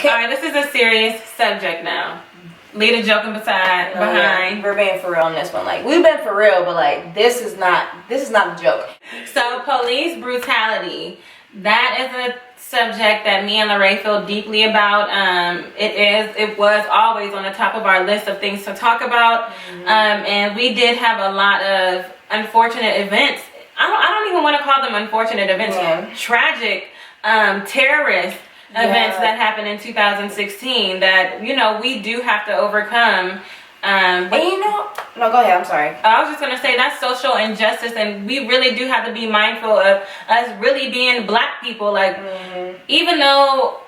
All right, this is a serious subject now. Leave the joking behind. Yeah, we're being for real on this one. Like, we've been for real, but like this is not a joke. So police brutality, that is a subject that me and Lorraine feel deeply about. It was always on the top of our list of things to talk about. And we did have a lot of unfortunate events. I don't even want to call them unfortunate events. Tragic terrorist events that happened in 2016 that, you know, we do have to overcome. And you know, no, go ahead, I'm sorry. I was just going to say that's social injustice, and we really do have to be mindful of us really being black people. Like, even though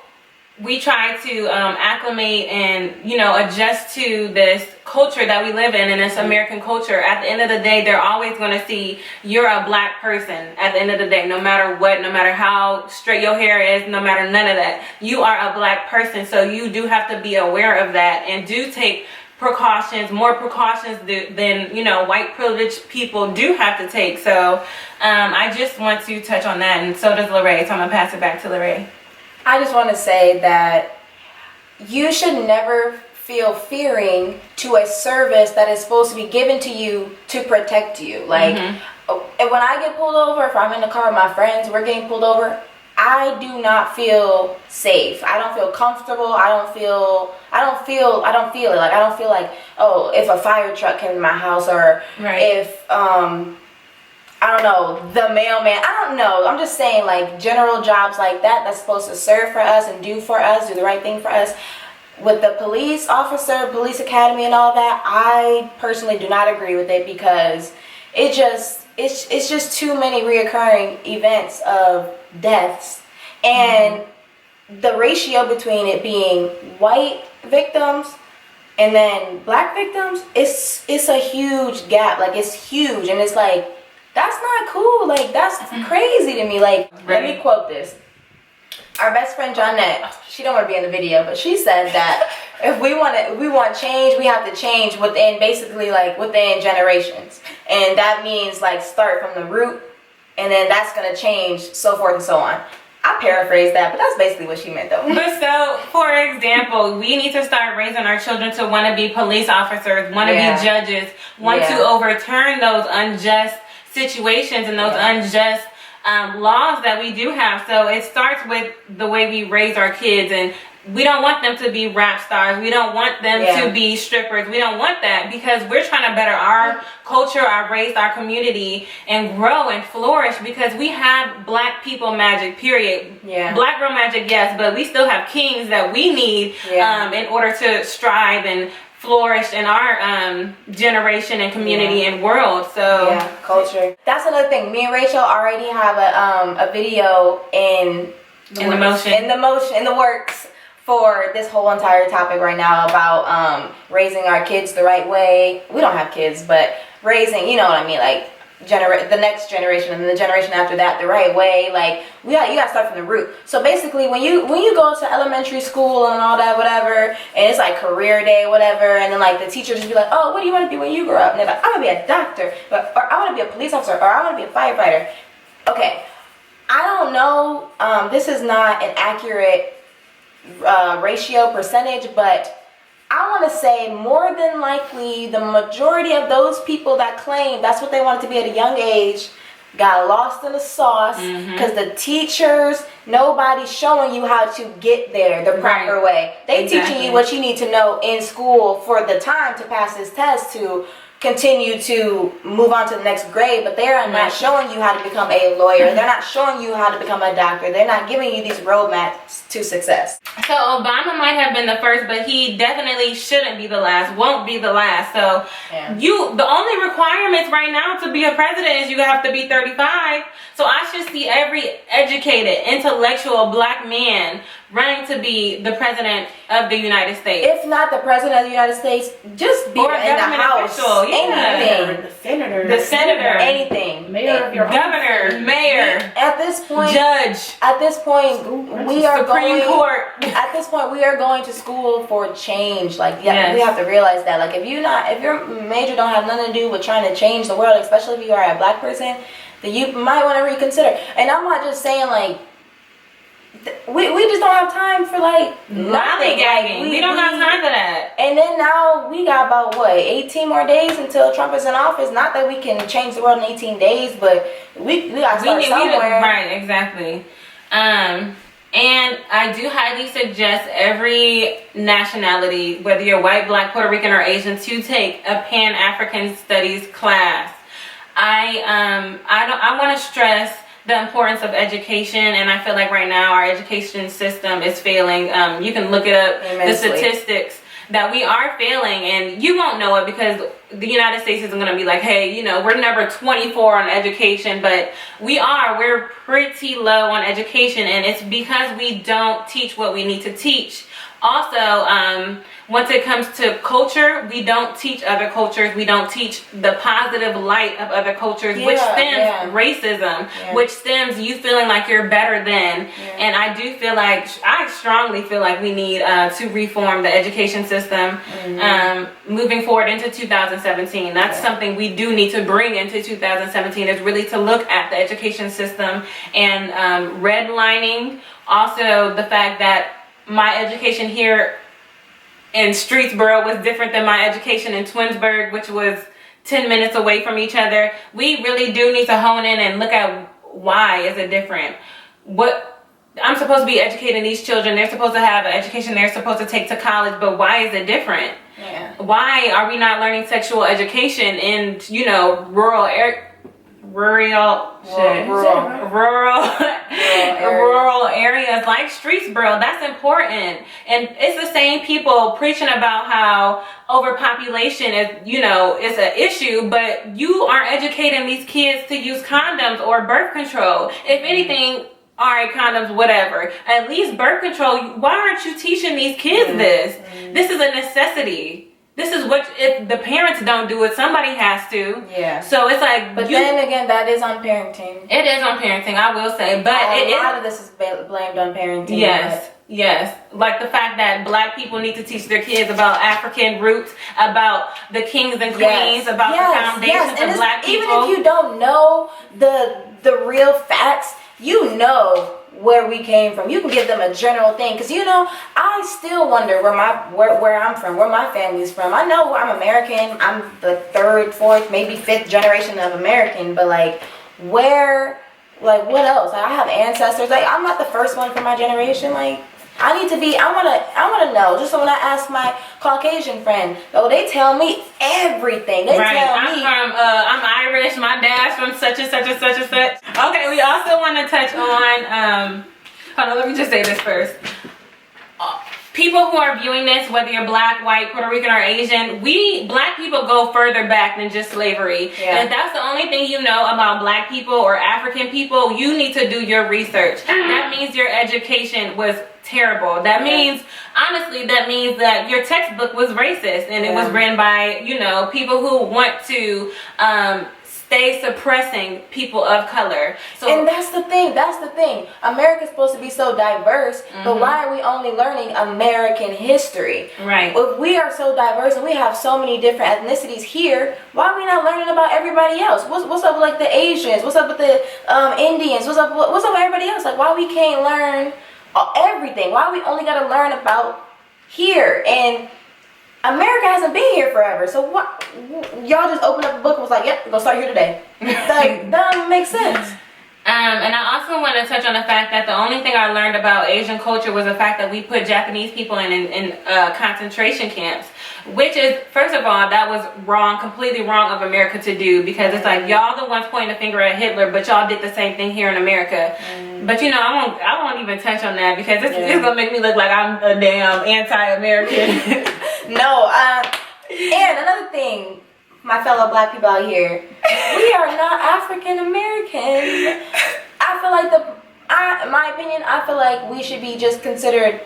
we try to acclimate and, you know, adjust to this culture that we live in and this American culture, at the end of the day, they're always going to see you're a black person at the end of the day, no matter what, no matter how straight your hair is, no matter none of that. You are a black person, so you do have to be aware of that and do take precautions, more precautions than, you know, white privileged people do have to take. So I just want to touch on that, and so does Lorraine, so I'm going to pass it back to Lorraine. I just want to say that you should never feel fearing to a service that is supposed to be given to you to protect you. Like, and when I get pulled over, if I'm in the car with my friends, we're getting pulled over, I do not feel safe. I don't feel comfortable. I don't feel it. Like, I don't feel like, oh, if a fire truck came to my house, or if, I don't know, the mailman, I don't know. I'm just saying, like, general jobs like that, that's supposed to serve for us and do for us, do the right thing for us. With the police officer, police academy and all that, I personally do not agree with it, because it's just too many reoccurring events of deaths, and the ratio between it being white victims and then black victims, it's a huge gap. Like, it's huge, and it's like, that's not cool. Like, that's crazy to me. Like, let me quote this. Our best friend Johnette, she don't want to be in the video, but she said that if we want change, we have to change within generations. And that means, like, start from the root, and then that's going to change, so forth and so on. I paraphrased that, but that's basically what she meant, though. But so, for example, we need to start raising our children to want to be police officers, want to be judges, want to overturn those unjust situations and those unjust laws that we do have. So it starts with the way we raise our kids, and we don't want them to be rap stars. We don't want them to be strippers. We don't want that, because we're trying to better our culture, our race, our community, and grow and flourish, because we have black people magic, period. Black girl magic, yes, but we still have kings that we need in order to strive and flourish in our generation and community and world. So culture. That's another thing. Me and Rachel already have a video in the works for this whole entire topic right now about raising our kids the right way. We don't have kids, but raising, you know what I mean, like the next generation and the generation after that the right way. Like, you gotta start from the root. So basically, when you go to elementary school and all that, whatever, and it's like career day, whatever, and then like the teacher just be like, oh, what do you want to be when you grow up? And they're like, I want to be a doctor, or I want to be a police officer, or I want to be a firefighter. Okay, I don't know. This is not an accurate ratio percentage, but I want to say more than likely the majority of those people that claim that's what they wanted to be at a young age got lost in the sauce, because the teachers, nobody's showing you how to get there the proper way. They teaching you what you need to know in school for the time to pass this test to continue to move on to the next grade, but they're not showing you how to become a lawyer. They're not showing you how to become a doctor. They're not giving you these roadmaps to success. So Obama might have been the first, but he definitely shouldn't be the last, won't be the last. So the only requirements right now to be a president is you have to be 35. So I should see every educated, intellectual black man running to be the president of the United States. If not the president of the United States, just be or in the House. Official, anything. The senator. Anything. Mayor of your governor. Mayor. At this point, judge. At this point, we are Supreme Court. At this point, we are going to school for change. Like, we have to realize that. Like, if your major don't have nothing to do with trying to change the world, especially if you are a black person, then you might want to reconsider. And I'm not just saying, like, we just don't have time for like nothing. Lollygagging. We don't have time for that. And then now we got about 18 more days until Trump is in office. Not that we can change the world in 18 days, but we got to start somewhere. Right, exactly. And I do highly suggest every nationality, whether you're white, black, Puerto Rican, or Asian, to take a Pan-African Studies class. I want to stress the importance of education, and I feel like right now our education system is failing. You can look it up, immensely. The statistics that we are failing, and you won't know it because the United States isn't going to be like, hey, we're number 24 on education, but we're pretty low on education, and it's because we don't teach what we need to teach. Also, once it comes to culture, we don't teach other cultures. We don't teach the positive light of other cultures, which stems racism, which stems you feeling like you're better than. And I strongly feel like we need to reform the education system moving forward into 2017. That's something we do need to bring into 2017, is really to look at the education system and redlining. Also, the fact that my education here in Streetsboro was different than my education in Twinsburg, which was 10 minutes away from each other. We really do need to hone in and look at why is it different. What I'm supposed to be educating these children. They're supposed to have an education they're supposed to take to college, but why is it different? Yeah. Why are we not learning sexual education in, rural areas like Streetsboro? That's important. And it's the same people preaching about how overpopulation is, is an issue, but you aren't educating these kids to use condoms or birth control. If anything, all right, condoms, whatever. At least birth control. Why aren't you teaching these kids this? This is a necessity. This is what, if the parents don't do it, somebody has to. Yeah. So it's like, but then again, that is on parenting. It is on parenting, I will say, but a lot of this is blamed on parenting. Yes. Like the fact that black people need to teach their kids about African roots, about the kings and queens, about the foundations of black people. Even if you don't know the real facts, where we came from. You can give them a general thing, because I still wonder where I'm from, where my family's from. I know I'm American. I'm the 3rd, 4th, maybe 5th generation of American, but what else? I have ancestors. I'm not the first one from my generation. I want to know. Just so when I ask my Caucasian friend, they tell me everything. They tell me. I'm Irish. My dad's from such and such and such and such. Okay, we also want to touch on, hold on, let me just say this first. People who are viewing this, whether you're black, white, Puerto Rican, or Asian, black people go further back than just slavery. Yeah. And if that's the only thing you know about black people or African people, you need to do your research. That means your education was terrible. That means that your textbook was racist, and it was written by, people who want to stay suppressing people of color. And that's the thing. America's supposed to be so diverse, but why are we only learning American history? Right. If we are so diverse and we have so many different ethnicities here, why are we not learning about everybody else? What's up with the Asians? What's up with the Indians? What's up with everybody else? Why we can't learn everything? Why we only got to learn about here? And America hasn't been here forever, so what? Y'all just opened up a book and was like, "Yep, we're gonna start here today." That doesn't make sense. And I also want to touch on the fact that the only thing I learned about Asian culture was the fact that we put Japanese people in concentration camps, which is, first of all, that was wrong, completely wrong of America to do, because it's like y'all the ones pointing the finger at Hitler, but y'all did the same thing here in America. But I won't even touch on that, because it's gonna make me look like I'm a damn anti-American. No, and another thing, my fellow black people out here, we are not African American. I feel like in my opinion, I feel like we should be just considered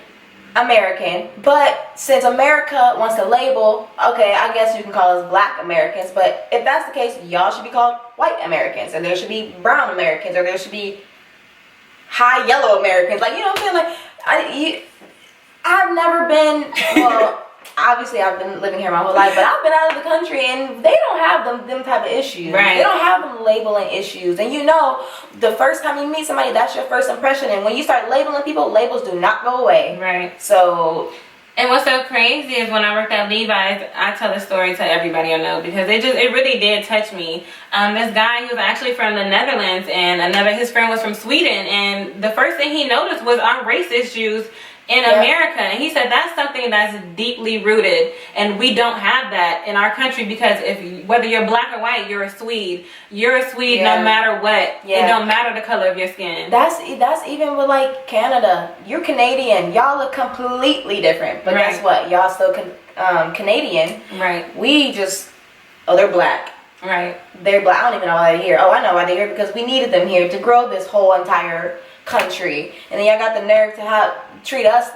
American. But since America wants to label, okay, I guess you can call us black Americans. But if that's the case, y'all should be called white Americans, and there should be brown Americans, or there should be high yellow Americans. What I'm saying? I've never been, well, I obviously I've been living here my whole life, but I've been out of the country and they don't have them type of issues. Right. They don't have them labeling issues. And you know, the first time you meet somebody, that's your first impression. And when you start labeling people, labels do not go away. Right. So. And what's so crazy is when I worked at Levi's, I tell the story to everybody I know because it really did touch me. This guy, he was actually from the Netherlands, and his friend was from Sweden, and the first thing he noticed was our race issues in America. And he said that's something that's deeply rooted, and we don't have that in our country because whether you're black or white, you're a Swede. You're a Swede no matter what. It don't matter the color of your skin. That's even with like Canada. You're Canadian. Y'all look completely different, but guess what? Y'all still Canadian. Right. We just they're black. Right. They're black. I don't even know why they're here. Oh, I know why they're here because we needed them here to grow this whole entire country, and then y'all got the nerve to treat us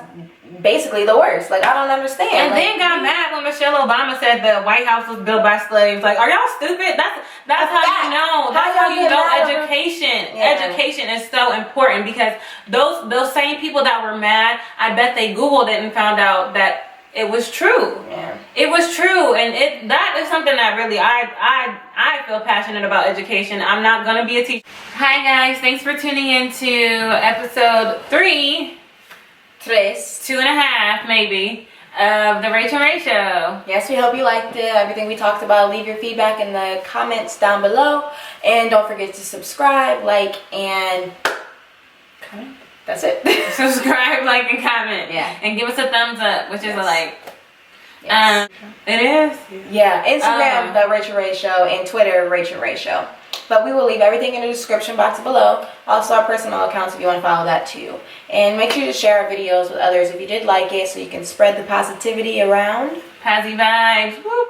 basically the worst. Like, I don't understand. And like, then got mad when Michelle Obama said the White House was built by slaves. Like, are y'all stupid? That's how you know. That's how you know education. Education is so important because those same people that were mad, I bet they Googled it and found out that it was true. Yeah. It was true, and that is something that really I feel passionate about education. I'm not gonna be a teacher. Hi guys, thanks for tuning in to episode 3. Today's 2.5 maybe of the Rach and Ray Show. Yes, we hope you liked it. Everything we talked about. Leave your feedback in the comments down below, and don't forget to subscribe, like, and comment. That's it. Subscribe, like, and comment. Yeah. And give us a thumbs up, which is a like. Yes. It is? Yeah. Instagram, The Rach and Ray Show, and Twitter, Rach and Ray Show. But we will leave everything in the description box below. Also our personal accounts if you want to follow that too. And make sure to share our videos with others if you did like it so you can spread the positivity around. Pazzy vibes. Whoop.